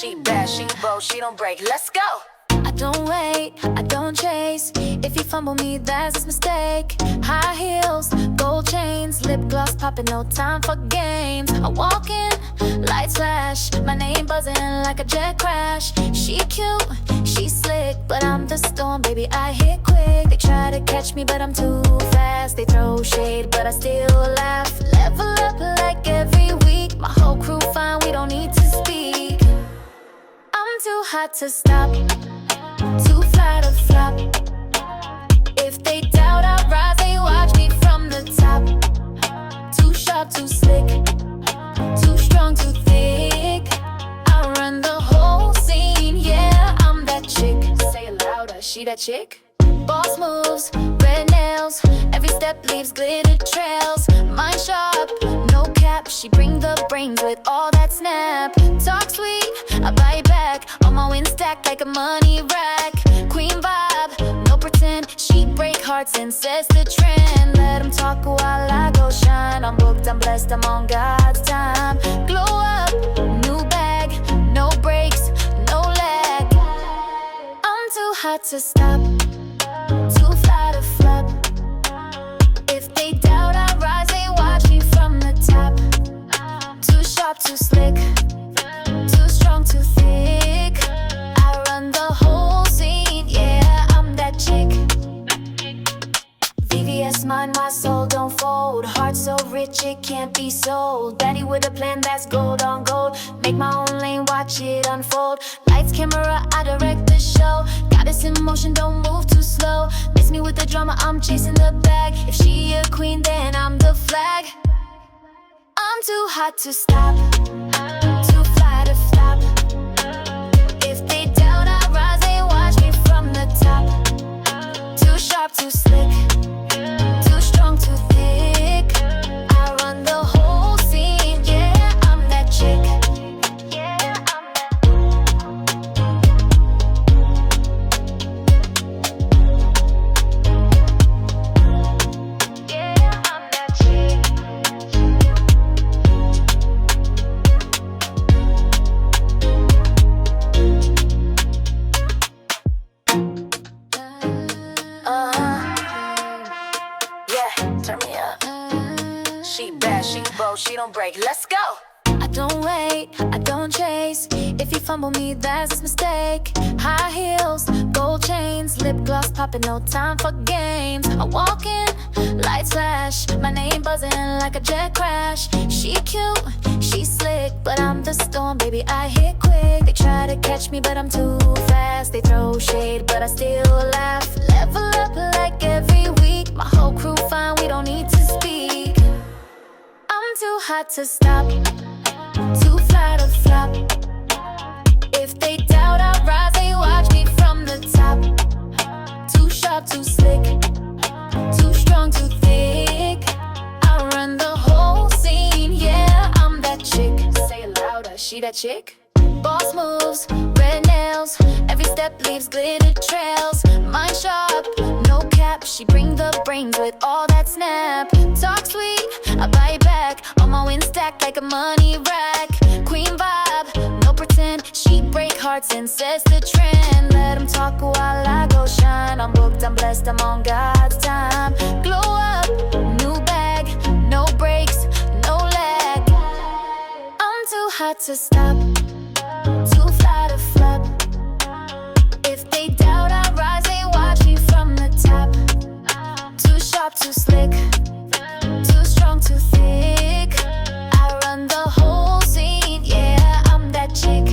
She bad, she bold, she don't break. Let's go. I don't wait, I don't chase. If you fumble me, that's a mistake. High heels, gold chains, lip gloss popping, no time for games. I walk in, lights flash, my name buzzing like a jet crash. She cute, she slick, but I'm the storm, baby, I hit quick. They try to catch me, but I'm too fast. They throw shade, but I still laugh. Level up like every week. My whole crew fine, we don't need to speak. I'm too hot to stop, too fly to flop. If they doubt I rise, they watch me from the top. Too sharp, too slick, too strong, too thick. I run the whole scene, yeah, I'm that chick. Say it louder, she that chick. Boss moves, red nails, every step leaves glitter trails. Mind sharp, no cap, she bring the brains with all that snap. Talk sweet, I bite back, on my win stack like a money rack. Queen vibe, no pretend, she break hearts and sets the trend. Let them talk while I go shine. I'm booked, I'm blessed, I'm on God's time. Glow up, new bag, no breaks, no lag. I'm too hot to stop, too fly to flop. If they doubt I rise, they watch me from the top. Too sharp, too slick, too strong, too thick. I run the whole scene, yeah, I'm that chick. VVS, mind my soul, don't fold. Heart so rich it can't be sold. Daddy with a plan that's gold on gold. Make my own lane, watch it unfold. Lights, camera, I direct the show. Goddess in motion, don't move too slow. Miss me with the drama, I'm chasing the bag. If she a queen, then I'm the flag. I'm too hot to stop, too fly to flop. If they doubt I rise, they watch me from the top. Too sharp, too slick, too strong, too thick. I run the whole scene, yeah, I'm that chick. Yeah, I'm that chick. Yeah, turn me up. She bad, she bold, she don't break. Let's go. I don't wait, I don't chase. If you fumble me, that's a mistake. High heels, gold chains, lip gloss popping, no time for games. I walk in, lights flash, my name buzzing like a jet crash. She cute, she slick, but I'm the storm, baby, I hit quick. They try to catch me, but I'm too fast. They throw shade, but I still laugh. Level up like every week. My whole crew fine, we don't need to speak. I'm too hot to stop, too fly to flop. If they doubt I rise, they watch me from the top. Too sharp, too slick, too strong, too thick. I run the whole scene, yeah, I'm that chick. Say it louder, she that chick. Boss moves, red nails, every step leaves glitter trails. Mind sharp, no cap, she bring the brains with all that snap. Talk sweet, I bite back, on my win stack like a money rack. Queen vibe, no pretend, she break hearts and sets the trend. Let them talk while I go shine. I'm booked, I'm blessed, I'm on God's time. Glow up, new bag, no breaks, no lag. I'm too hot to stop, too fly to flop. If they doubt I rise, they watch me from the top. Too sharp, too slick, too strong, too thick. I run the whole scene, yeah, I'm that chick.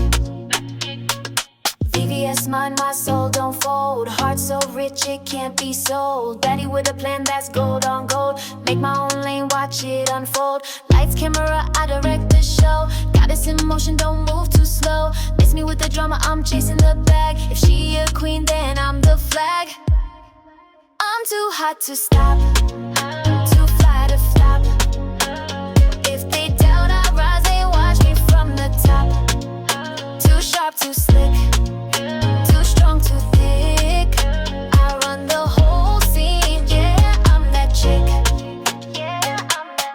VVS, mind my soul, don't fold. Heart so rich it can't be sold. Daddy with a plan that's gold on gold. Make my own lane, watch it unfold. Lights, camera, I direct the show. Goddess in motion, don't move too slow. Miss me with the drama, I'm chasing the bag. If she a queen, then I'm the flag. I'm too hot to stop, too fly to flop. If they doubt I rise, they watch me from the top. Too sharp, too slick, too strong, too thick. I run the whole scene, yeah, I'm that chick. Yeah, I'm that.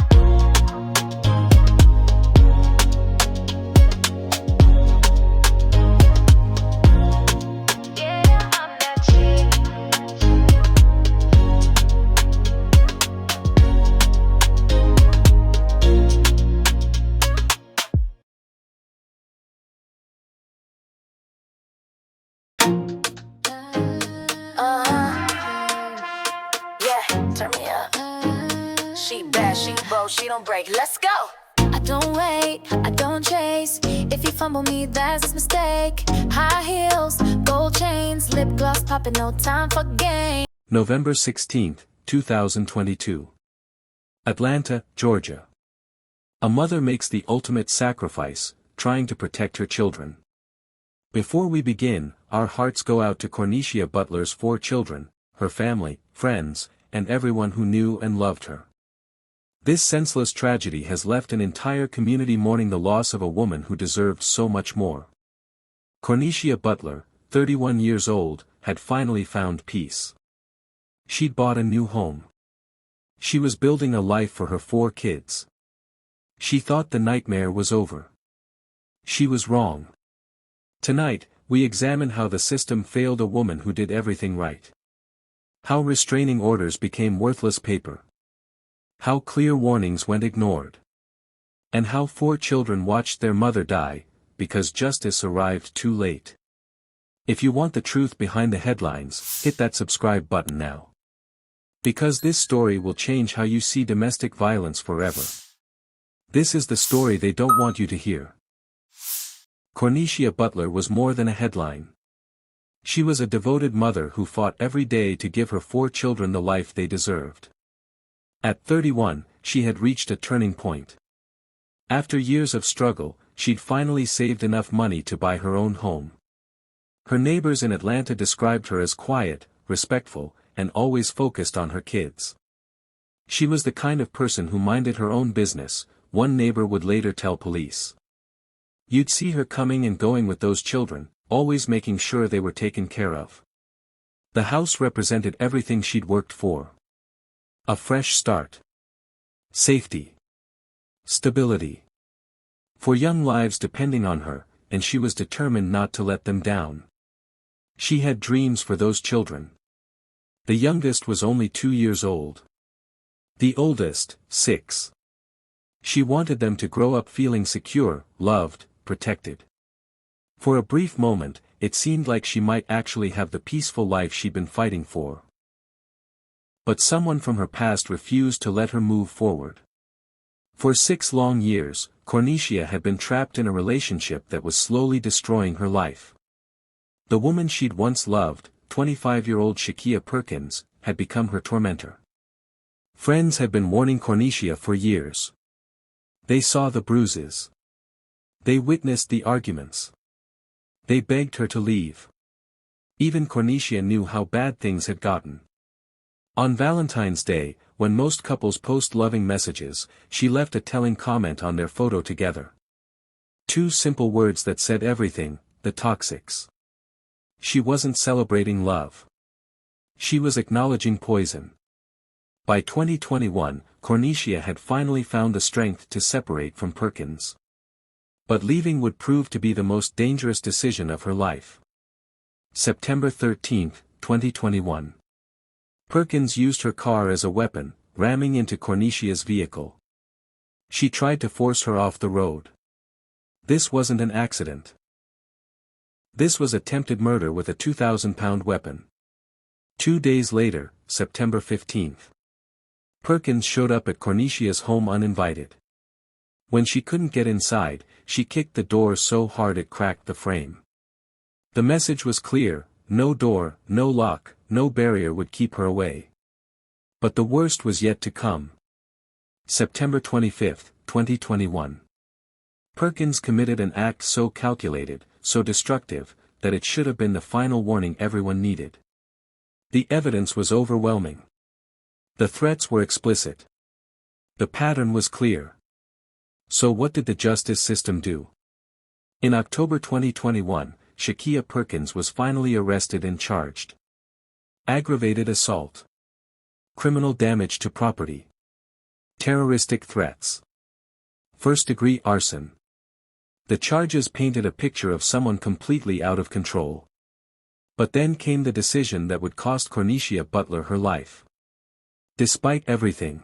Turn me up. She bad, she bold, she don't break. Let's go. I don't wait, I don't chase. If you fumble me, that's a mistake. High heels, gold chains, lip gloss popping, no time for games. November 16, 2022. Atlanta, Georgia. A mother makes the ultimate sacrifice, trying to protect her children. Before we begin, our hearts go out to Corneshia Butler's 4 children, her family, friends, and everyone who knew and loved her. This senseless tragedy has left an entire community mourning the loss of a woman who deserved so much more. Corneshia Butler, 31 years old, had finally found peace. She'd bought a new home. She was building a life for her 4 kids. She thought the nightmare was over. She was wrong. Tonight, we examine how the system failed a woman who did everything right. How restraining orders became worthless paper. How clear warnings went ignored. And how 4 children watched their mother die, because justice arrived too late. If you want the truth behind the headlines, hit that subscribe button now. Because this story will change how you see domestic violence forever. This is the story they don't want you to hear. Corneshia Butler was more than a headline. She was a devoted mother who fought every day to give her 4 children the life they deserved. At 31, she had reached a turning point. After years of struggle, she'd finally saved enough money to buy her own home. Her neighbors in Atlanta described her as quiet, respectful, and always focused on her kids. She was the kind of person who minded her own business, one neighbor would later tell police. You'd see her coming and going with those children, always making sure they were taken care of. The house represented everything she'd worked for. A fresh start. Safety. Stability. 4 young lives depending on her, and she was determined not to let them down. She had dreams for those children. The youngest was only 2 years old. The oldest, 6. She wanted them to grow up feeling secure, loved, protected. For a brief moment, it seemed like she might actually have the peaceful life she'd been fighting for. But someone from her past refused to let her move forward. For 6 long years, Corneshia had been trapped in a relationship that was slowly destroying her life. The woman she'd once loved, 25-year-old Shakyia Perkins, had become her tormentor. Friends had been warning Corneshia for years. They saw the bruises. They witnessed the arguments. They begged her to leave. Even Corneshia knew how bad things had gotten. On Valentine's Day, when most couples post loving messages, she left a telling comment on their photo together. 2 simple words that said everything: the toxics. She wasn't celebrating love. She was acknowledging poison. By 2021, Corneshia had finally found the strength to separate from Perkins. But leaving would prove to be the most dangerous decision of her life. September 13, 2021. Perkins used her car as a weapon, ramming into Corneshia's vehicle. She tried to force her off the road. This wasn't an accident. This was attempted murder with a 2,000-pound weapon. 2 days later, September 15. Perkins showed up at Corneshia's home uninvited. When she couldn't get inside, she kicked the door so hard it cracked the frame. The message was clear: no door, no lock, no barrier would keep her away. But the worst was yet to come. September 25, 2021. Perkins committed an act so calculated, so destructive, that it should have been the final warning everyone needed. The evidence was overwhelming. The threats were explicit. The pattern was clear. So what did the justice system do? In October 2021, Shakyia Perkins was finally arrested and charged. Aggravated assault. Criminal damage to property. Terroristic threats. First-degree arson. The charges painted a picture of someone completely out of control. But then came the decision that would cost Corneshia Butler her life. Despite everything.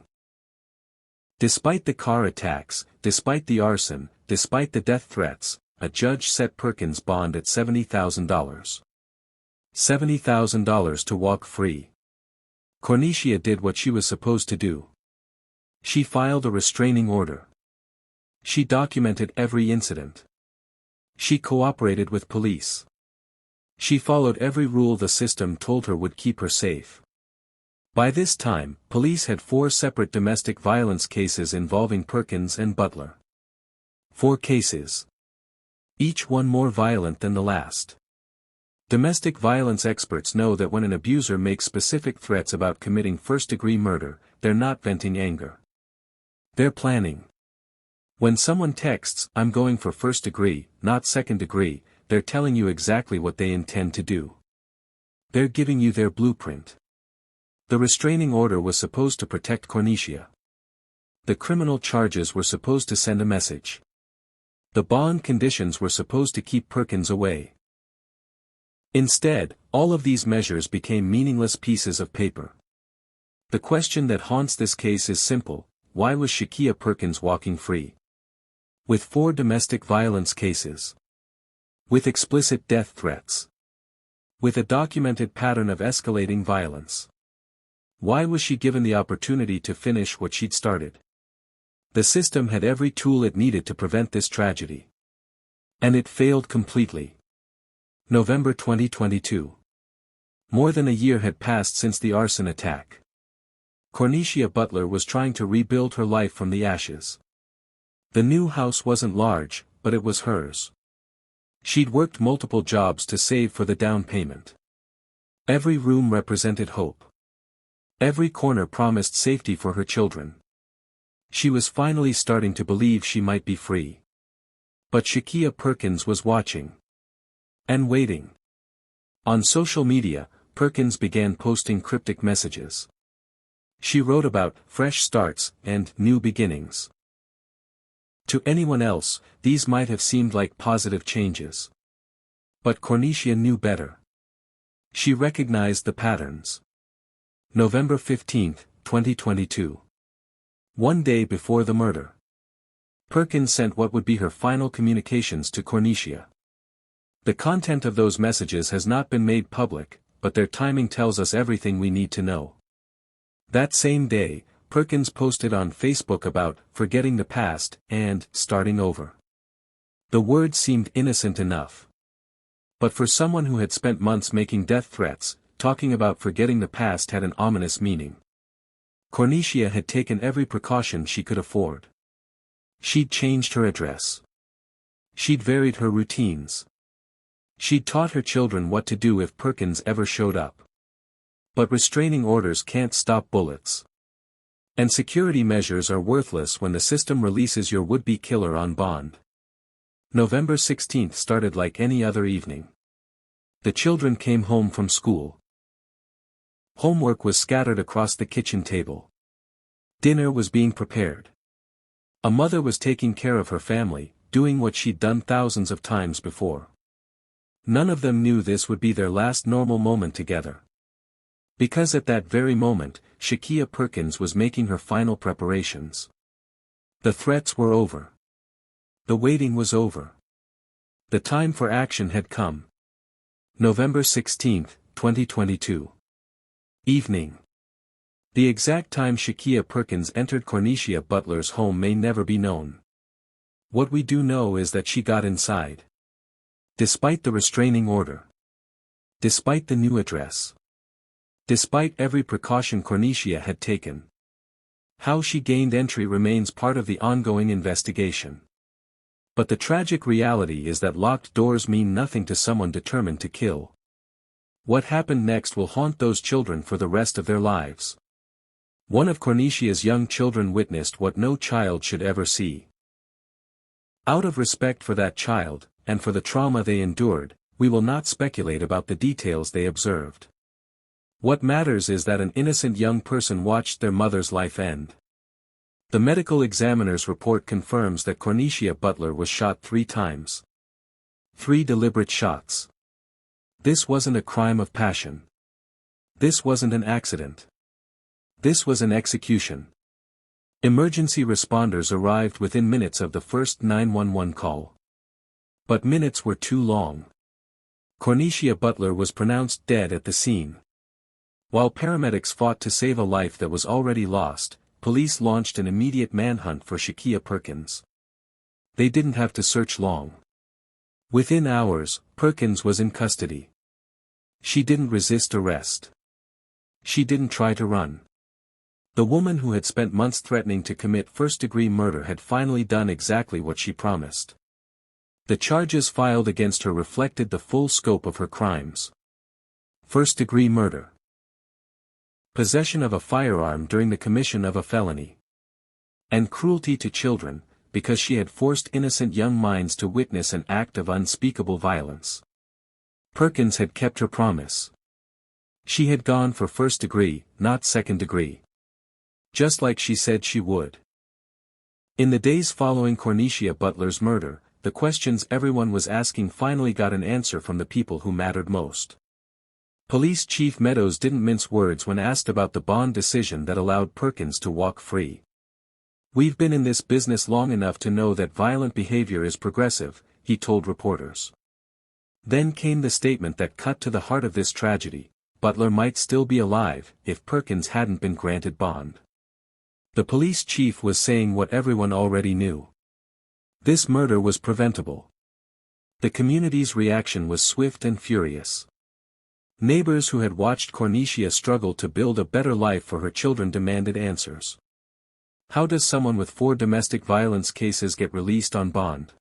Despite the car attacks, despite the arson, despite the death threats, a judge set Perkins' bond at $70,000. $70,000 to walk free. Corneshia did what she was supposed to do. She filed a restraining order. She documented every incident. She cooperated with police. She followed every rule the system told her would keep her safe. By this time, police had 4 separate domestic violence cases involving Perkins and Butler. 4 cases. Each one more violent than the last. Domestic violence experts know that when an abuser makes specific threats about committing first-degree murder, they're not venting anger. They're planning. When someone texts, "I'm going for first degree, not second degree," they're telling you exactly what they intend to do. They're giving you their blueprint. The restraining order was supposed to protect Corneshia. The criminal charges were supposed to send a message. The bond conditions were supposed to keep Perkins away. Instead, all of these measures became meaningless pieces of paper. The question that haunts this case is simple: why was Shakyia Perkins walking free? With 4 domestic violence cases. With explicit death threats. With a documented pattern of escalating violence. Why was she given the opportunity to finish what she'd started? The system had every tool it needed to prevent this tragedy. And it failed completely. November 2022. More than a year had passed since the arson attack. Corneshia Butler was trying to rebuild her life from the ashes. The new house wasn't large, but it was hers. She'd worked multiple jobs to save for the down payment. Every room represented hope. Every corner promised safety for her children. She was finally starting to believe she might be free. But Shakyia Perkins was watching. And waiting. On social media, Perkins began posting cryptic messages. She wrote about fresh starts and new beginnings. To anyone else, these might have seemed like positive changes. But Corneshia knew better. She recognized the patterns. November 15, 2022. One day before the murder. Perkins sent what would be her final communications to Corneshia. The content of those messages has not been made public, but their timing tells us everything we need to know. That same day, Perkins posted on Facebook about forgetting the past and starting over. The words seemed innocent enough. But for someone who had spent months making death threats, talking about forgetting the past had an ominous meaning. Corneshia had taken every precaution she could afford. She'd changed her address. She'd varied her routines. She'd taught her children what to do if Perkins ever showed up. But restraining orders can't stop bullets. And security measures are worthless when the system releases your would-be killer on bond. November 16 started like any other evening. The children came home from school. Homework was scattered across the kitchen table. Dinner was being prepared. A mother was taking care of her family, doing what she'd done thousands of times before. None of them knew this would be their last normal moment together. Because at that very moment, Shakyia Perkins was making her final preparations. The threats were over. The waiting was over. The time for action had come. November 16, 2022. Evening. The exact time Shakyia Perkins entered Corneshia Butler's home may never be known. What we do know is that she got inside. Despite the restraining order. Despite the new address. Despite every precaution Corneshia had taken. How she gained entry remains part of the ongoing investigation. But the tragic reality is that locked doors mean nothing to someone determined to kill. What happened next will haunt those children for the rest of their lives. One of Corneshia's young children witnessed what no child should ever see. Out of respect for that child, and for the trauma they endured, we will not speculate about the details they observed. What matters is that an innocent young person watched their mother's life end. The medical examiner's report confirms that Corneshia Butler was shot 3 times. 3 deliberate shots. This wasn't a crime of passion. This wasn't an accident. This was an execution. Emergency responders arrived within minutes of the first 911 call. But minutes were too long. Corneshia Butler was pronounced dead at the scene. While paramedics fought to save a life that was already lost, police launched an immediate manhunt for Shakyia Perkins. They didn't have to search long. Within hours, Perkins was in custody. She didn't resist arrest. She didn't try to run. The woman who had spent months threatening to commit first-degree murder had finally done exactly what she promised. The charges filed against her reflected the full scope of her crimes. First-degree murder. Possession of a firearm during the commission of a felony. And cruelty to children, because she had forced innocent young minds to witness an act of unspeakable violence. Perkins had kept her promise. She had gone for first degree, not second degree. Just like she said she would. In the days following Corneshia Butler's murder, the questions everyone was asking finally got an answer from the people who mattered most. Police Chief Meadows didn't mince words when asked about the bond decision that allowed Perkins to walk free. "We've been in this business long enough to know that violent behavior is progressive," he told reporters. Then came the statement that cut to the heart of this tragedy: Butler might still be alive if Perkins hadn't been granted bond. The police chief was saying what everyone already knew. This murder was preventable. The community's reaction was swift and furious. Neighbors who had watched Corneshia struggle to build a better life for her children demanded answers. How does someone with 4 domestic violence cases get released on bond?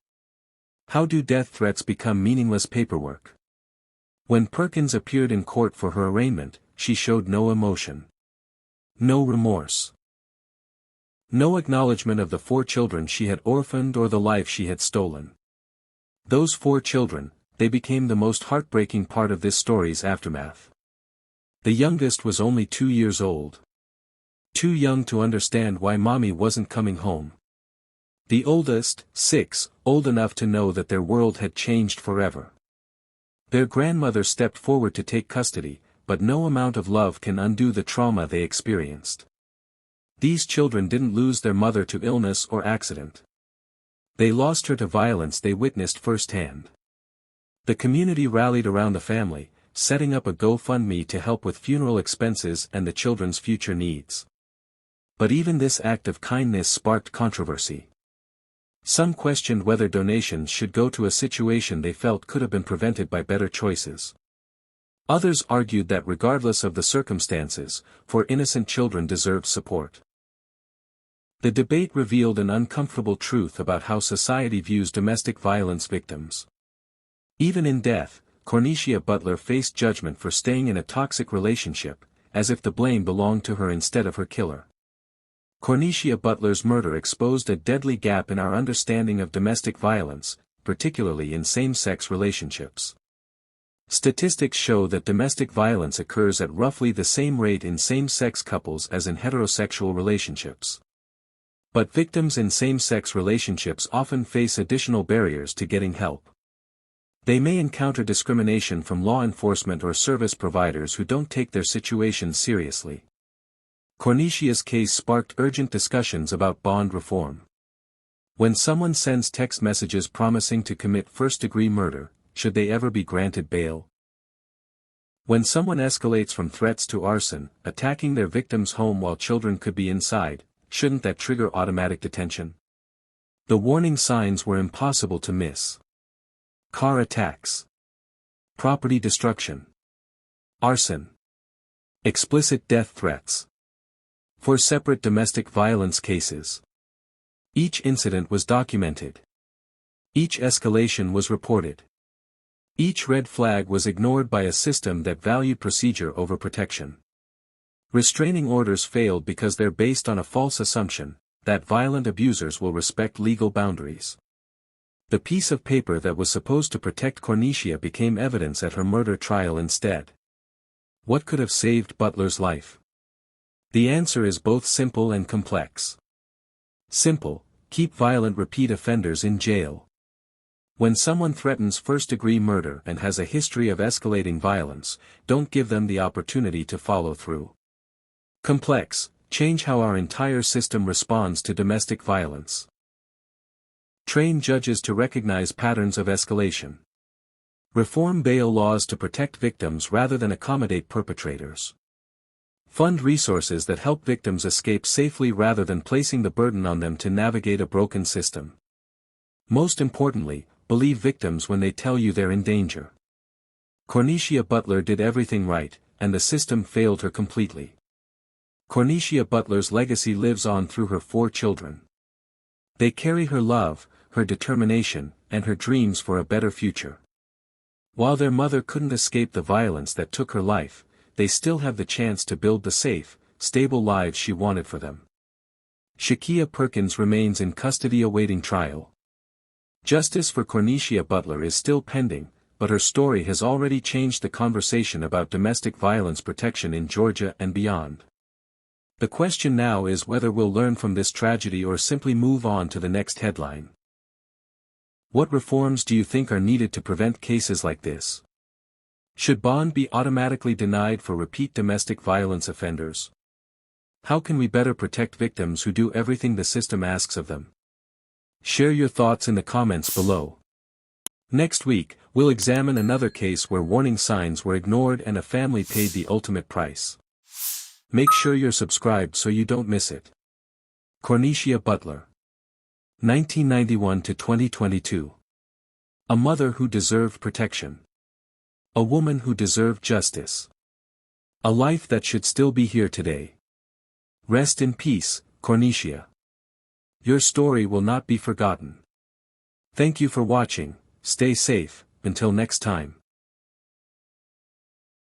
How do death threats become meaningless paperwork? When Perkins appeared in court for her arraignment, she showed no emotion. No remorse. No acknowledgement of the 4 children she had orphaned or the life she had stolen. Those 4 children, they became the most heartbreaking part of this story's aftermath. The youngest was only 2 years old. Too young to understand why mommy wasn't coming home. The oldest, 6, old enough to know that their world had changed forever. Their grandmother stepped forward to take custody, but no amount of love can undo the trauma they experienced. These children didn't lose their mother to illness or accident. They lost her to violence they witnessed firsthand. The community rallied around the family, setting up a GoFundMe to help with funeral expenses and the children's future needs. But even this act of kindness sparked controversy. Some questioned whether donations should go to a situation they felt could have been prevented by better choices. Others argued that regardless of the circumstances, 4 innocent children deserved support. The debate revealed an uncomfortable truth about how society views domestic violence victims. Even in death, Corneshia Butler faced judgment for staying in a toxic relationship, as if the blame belonged to her instead of her killer. Corneshia Butler's murder exposed a deadly gap in our understanding of domestic violence, particularly in same-sex relationships. Statistics show that domestic violence occurs at roughly the same rate in same-sex couples as in heterosexual relationships. But victims in same-sex relationships often face additional barriers to getting help. They may encounter discrimination from law enforcement or service providers who don't take their situation seriously. Corneshia's case sparked urgent discussions about bond reform. When someone sends text messages promising to commit first-degree murder, should they ever be granted bail? When someone escalates from threats to arson, attacking their victim's home while children could be inside, shouldn't that trigger automatic detention? The warning signs were impossible to miss. Car attacks. Property destruction. Arson. Explicit death threats. 4 separate domestic violence cases. Each incident was documented. Each escalation was reported. Each red flag was ignored by a system that valued procedure over protection. Restraining orders failed because they're based on a false assumption that violent abusers will respect legal boundaries. The piece of paper that was supposed to protect Corneshia became evidence at her murder trial instead. What could have saved Butler's life? The answer is both simple and complex. Simple: keep violent repeat offenders in jail. When someone threatens first-degree murder and has a history of escalating violence, don't give them the opportunity to follow through. Complex: change how our entire system responds to domestic violence. Train judges to recognize patterns of escalation. Reform bail laws to protect victims rather than accommodate perpetrators. Fund resources that help victims escape safely rather than placing the burden on them to navigate a broken system. Most importantly, believe victims when they tell you they're in danger. Corneshia Butler did everything right, and the system failed her completely. Corneshia Butler's legacy lives on through her 4 children. They carry her love, her determination, and her dreams for a better future. While their mother couldn't escape the violence that took her life, they still have the chance to build the safe, stable lives she wanted for them. Shakyia Perkins remains in custody awaiting trial. Justice for Corneshia Butler is still pending, but her story has already changed the conversation about domestic violence protection in Georgia and beyond. The question now is whether we'll learn from this tragedy or simply move on to the next headline. What reforms do you think are needed to prevent cases like this? Should bond be automatically denied for repeat domestic violence offenders? How can we better protect victims who do everything the system asks of them? Share your thoughts in the comments below. Next week, we'll examine another case where warning signs were ignored and a family paid the ultimate price. Make sure you're subscribed so you don't miss it. Corneshia Butler. 1991 to 2022. A mother who deserved protection. A woman who deserved justice. A life that should still be here today. Rest in peace, Corneshia. Your story will not be forgotten. Thank you for watching, stay safe, until next time.